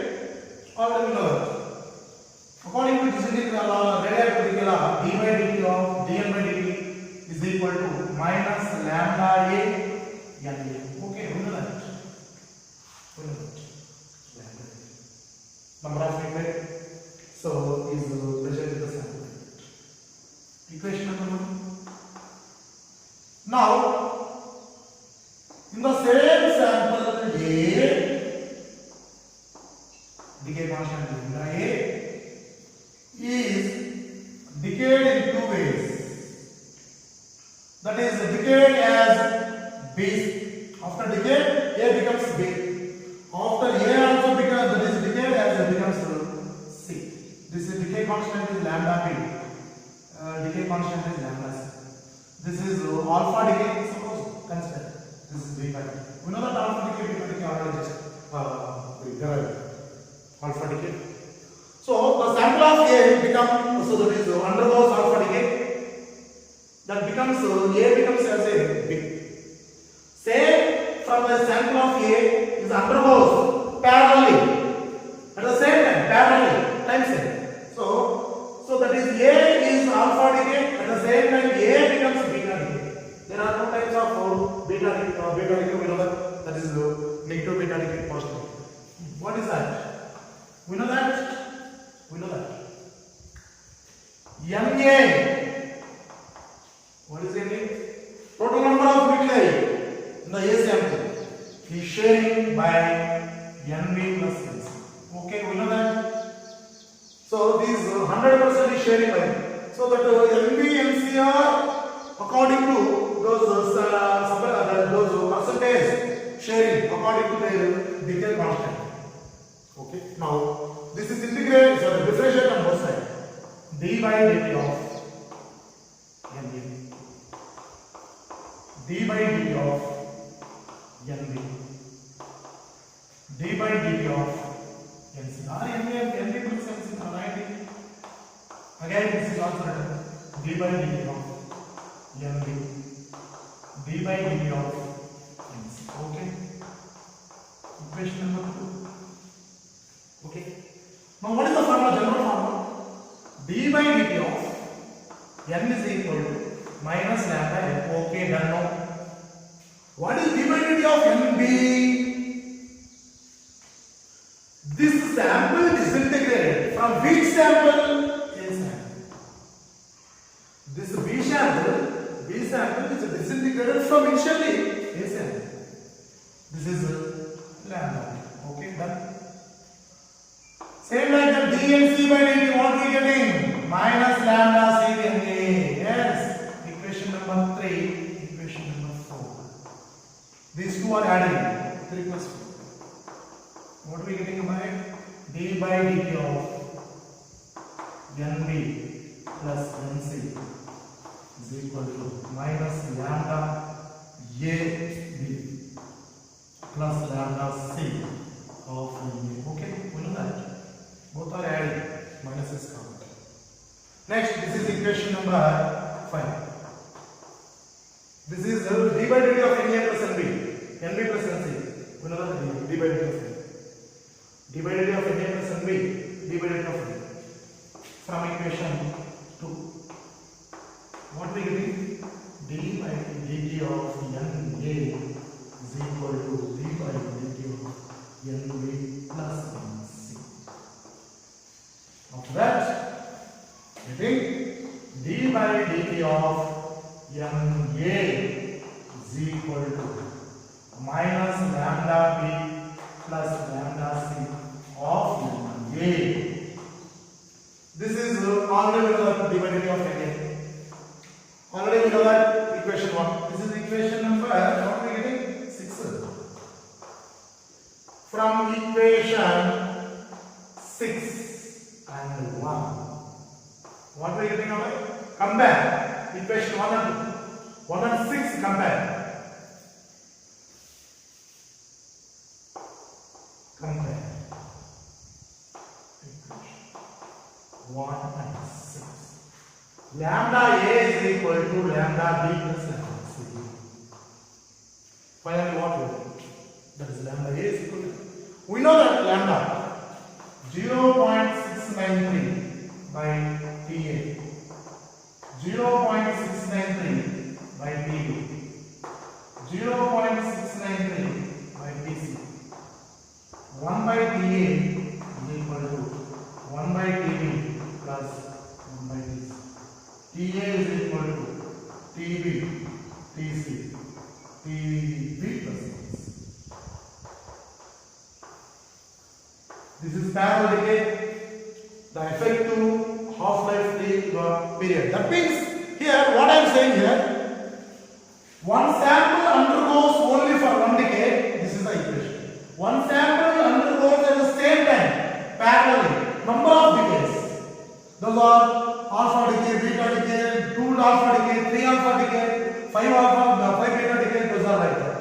already know that. According to disintegrated law, radioactivity law, d by dt of dn by dt is equal to minus lambda A n A. Okay, we know that. We know that. Number of nuclei, so is measured with the sample. Equation number 1. Now, in the same sample A, decay constant lambda A is decayed in two ways. That is decayed as B. After decay, A becomes B. After A also becomes, that is decayed as it becomes C. This is decay constant is lambda B. Decay constant is lambda C. This is alpha decay. Suppose consider this is beta decay. We know that alpha decay, beta decay already just alpha decay. So the sample of A becomes, so that is undergoes alpha decay. That becomes A becomes as a B. Same from the sample of A is undergoes parallelly at the same time, parallelly time same. So that is A is alpha decay, at the same time A becomes beta decay. There are two types of beta decay. Beta decay we know that is negative beta decay, positive. What is that? We know that. Na. What is Na? Total number of nuclei in the A sample is sharing by Nb plus Nc. Okay, we know that. So these 100% is sharing by. So that Nb, Nc are according to those percentage sharing according to their decay constant. Okay, now this is integrated, so the differentiate on both sides. D by dt of Nb. D by dt of Nb. D by dt of Nc. Are Nb plus Nc right? Again, this is also written d by dt of Nb. D by dt of Nc. Okay. Equation number 2. Okay. Now what is the formula, general formula? D by dt of n is equal to minus lambda n. Okay, done now. What is d by dt of Nb? This sample is integrated from which sample? A sample. This B sample is disintegrated from initially A sample. This is lambda. Okay, done. Same like the dnc by dt, what we getting? Minus lambda C N A. Yes. Equation number 3. Equation number 4. These two are adding. 3 plus 4. What are we getting by? D by dt of Nb plus Nc is equal to minus lambda A B plus lambda C of Nb. Okay, we know that. Both are adding, minus is common. Next, this is equation number 5. This is d by dt of Na plus Nb, Nb plus Nc. We know that d by dt of N. D by dt of Na plus Nb, d by dt of N. From equation 2. What we getting? d by dt of Na is equal to d by dt of Nb plus Nc. After that, getting d by dt of Na is equal to minus lambda b plus lambda c of Na. This is already we know that d by dt of Na. Already we know that equation 1. This is equation number, what are we getting? 6. From equation 6 and 1. What are we getting now? Compare. Equation 1 and 2. 1 and 6 compare. Compare. Equation 1 and 6. Lambda A is equal to lambda B plus lambda C. Finally, what we do? That is lambda A is equal to. We know that lambda 0.693 by TA, 0.693 by TB, 0.693 by TC. 1 by TA is equal to 1 by TB plus 1 by TC. TA is equal to TB, TC, TB plus TC. This is parallel decay, the effective half-life period. That means here, what I am saying here, one sample undergoes only for one decay. This is the equation. One sample undergoes at the same time, parallelly, number of decays. Those are alpha decay, beta decay, 2 alpha decay, 3 alpha decay, 5 beta decay. Those are like that.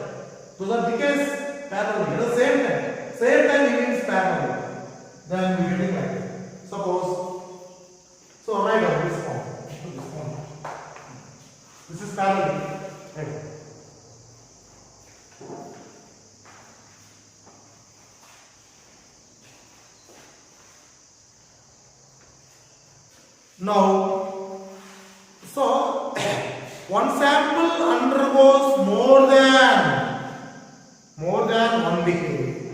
Those are decays parallelly at the same time. Same time it means parallel. Then we get it like that. Suppose, so write down this form. This is parallel. Right. Now, so one sample undergoes more than one decay.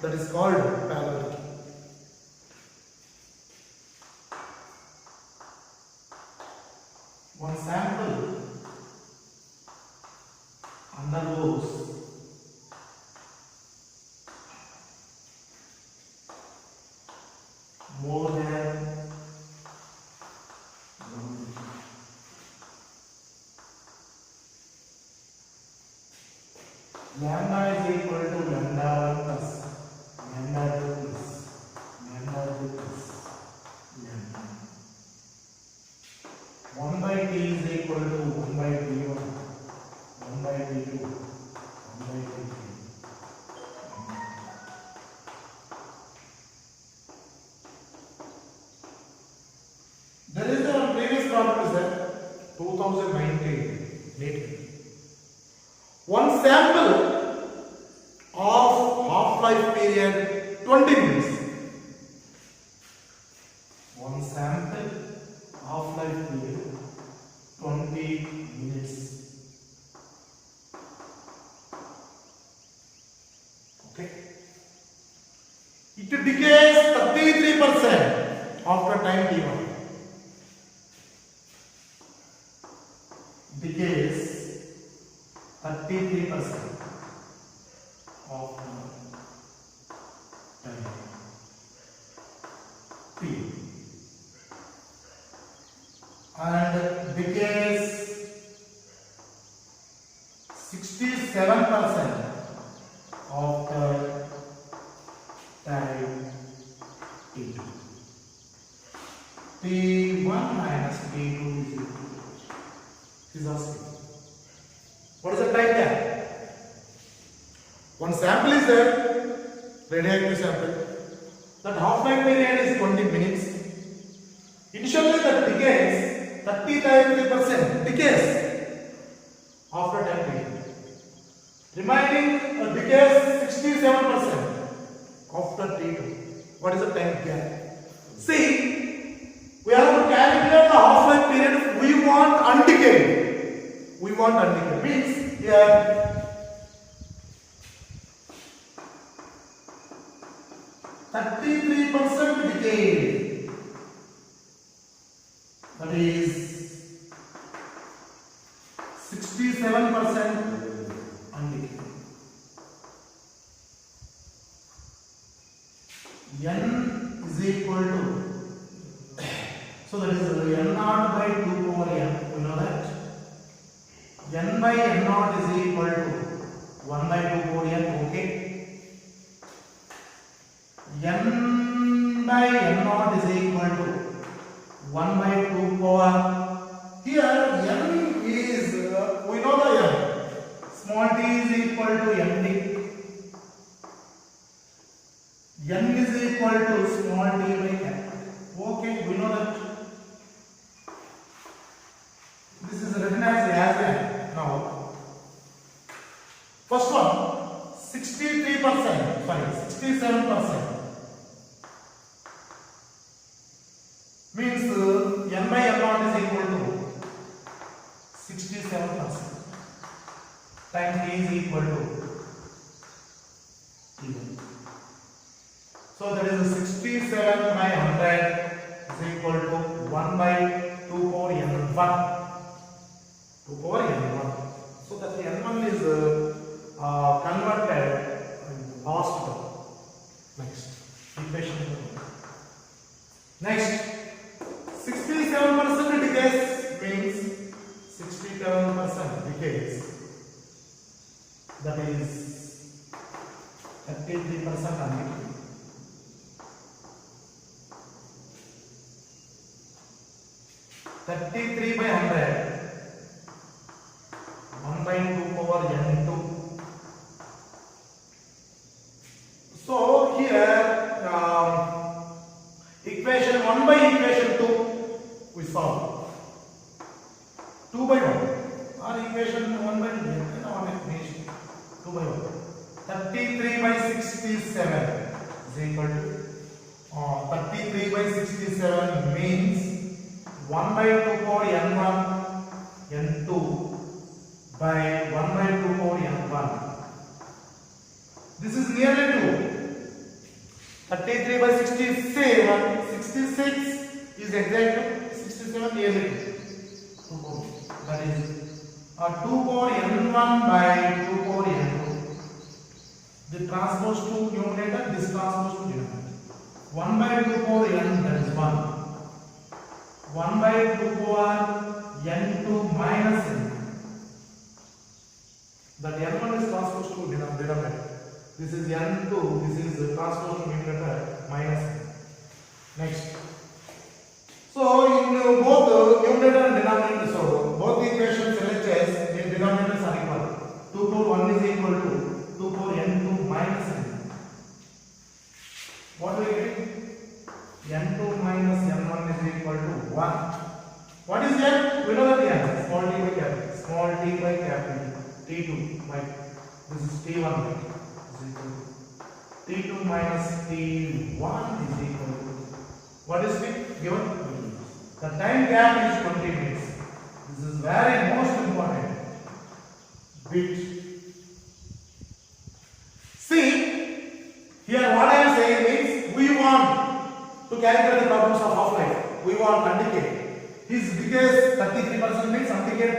That is called parallel decay. One sample undergoes more than one. Lambda is equal to lambda 1 plus lambda 2 plus lambda 3 plus lambda. 1 by t is equal to 1 by t1, 1 by t2, 1 by t3. There is a previous problem is that 2019 later. One sample of half-life period 20 minutes. One sample half-life period 20 minutes. Okay. It decays 33% after time t1. Decays 33% of time t. And decays 67% of the time t2. T1 minus T2 is equal to. Is asking. What is the time gap? One sample is there, radioactive sample. That half-life period is 20 minutes. Initially that decays 33% decays after time period. Remaining decays 67% after T2. What is the time gap? See, we have to calculate the half-life period. We want undecays. want undecayed. Means here 33% decayed. That is 67% undecayed. N is equal to, so that is N naught by 2 over N. You know that? N by N naught is equal to 1 by 2 over N. Okay. N by N naught is equal to 1 by 2 power. Here N is, we know the N. Small t is equal to Nd. N is equal to small t by capital. Okay, we know that. This is written as N. Now, first one, 63%, sorry, 67%. Means N by N naught is equal to 67%. Time t is equal to T1. So that is 67 by 100 is equal to 1 by 2 power N1. 2 power N1. So that the N1 is converted past term. Next, equation. Next, 67% decays means 67% decays. That is 33% undecayed. 33 by 100, 1 by 2 power N2. So here equation 1 by equation 2 we solve. 2 by 1 or equation 1 by 2 by 1. 33 by 67 is equal to 33 by 67 means 1 by 2 power N1 N2 by 1 by 2 power N1. This is nearly 2. 33 by 67, 66 is exact 67 nearly 2. That is 2 power N1 by 2 power N2. The transpose to numerator, this transpose to denominator. 1 by 2 power N, that is 1. 1 by 2 power N2 minus N. That N1 is transposed to denominator. This is N2, this is transposed to numerator minus N. Next. So in both numerator and denominator, so both the equations LHS, the denominators are equal. 2 power 1 is equal to 2 power N2 minus N. What do we get? N2 minus N1 is equal to 1. What is N? We know that N. Small t by capital. Small t by capital. T2 by. This is T1 is equal to T2 minus T1 is equal to. What is it given? The time gap is 20 minutes. This is very most important bit. See, here what I am saying is we want to calculate the problems of half-life. We want undecayed. His decays 33% means undecayed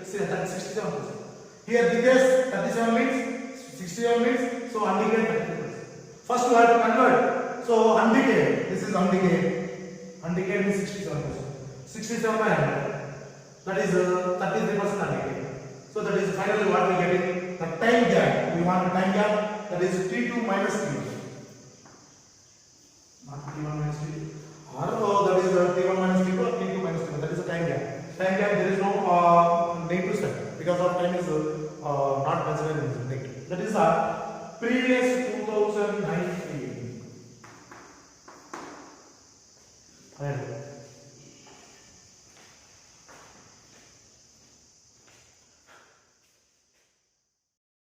67%. Here decays 37 means 67 means so undecayed 33%. First we have to convert. So undecayed, this is undecayed. Undecayed means 67%. 67 by 100. That is 33% undecayed. So that is finally what we get in the time gap. We want a time gap that is T2 minus T1. Not T1 minus T2. Or that is T1 minus T2 or T2 minus T1. That is the time gap. Time gap there is no need to set because of time is not considered in the thing. That is our previous 2019.